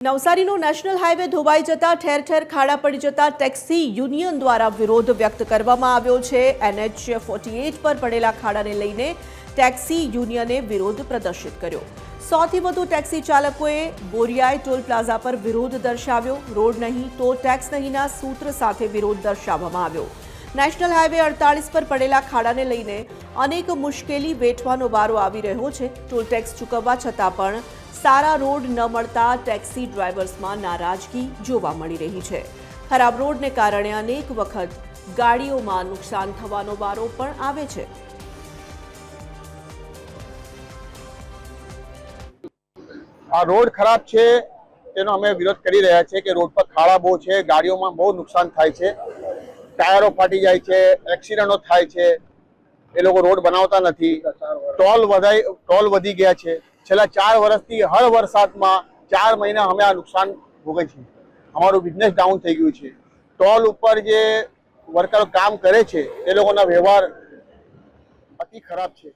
નવસારીનો national highway ધોવાઈ જતા ઠેર ઠેર ખાડા પડી જતા ટેક્સી યુનિયન દ્વારા વિરોધ વ્યક્ત કરવામાં આવ્યો છે। NH 48 પર પડેલા ખાડાને લઈને ટેક્સી યુનિયને વિરોધ પ્રદર્શિત કર્યો। 100 થી વધુ ટેક્સી ચાલકોએ બોરિયાઈ ટોલ પ્લાઝા પર વિરોધ દર્શાવ્યો। રોડ નહીં તો ટેક્સ નહીંના સૂત્ર સાથે વિરોધ દર્શાવવામાં આવ્યો। નેશનલ હાઈવે 48 પર પડેલા ખાડાને લઈને અનેક મુશ્કેલી વેઠવાનો વારો આવી રહ્યો છે। ટોલ ટેક્સ ચૂકવવા છતાં પણ સારા રોડ ન મળતા ટેક્સી ડ્રાઈવર્સમાં નારાજગી જોવા મળી રહી છે। ખરાબ રોડને કારણે અનેક વખત ગાડીઓમાં નુકસાન થવાનો વારો પણ આવે છે। આ રોડ ખરાબ છે તેનો અમે વિરોધ કરી રહ્યા છે કે રોડ પર ખાડા બહુ છે, ગાડીઓમાં બહુ નુકસાન થાય છે, ટાયરો ફાટી જાય છે, એક્સિડન્ટો થાય છે। એ લોકો રોડ બનાવતા નથી। ટોલ વધી ગયા છે। છેલ્લા 4 વર્ષથી હર વરસાદમાં 4 મહિના અમે આ નુકસાન ભોગવીએ છીએ। અમારું બિઝનેસ ડાઉન થઈ ગયું છે। ટોલ ઉપર જે વર્કરો કામ કરે છે એ લોકોના વ્યવહાર અતિ ખરાબ છે।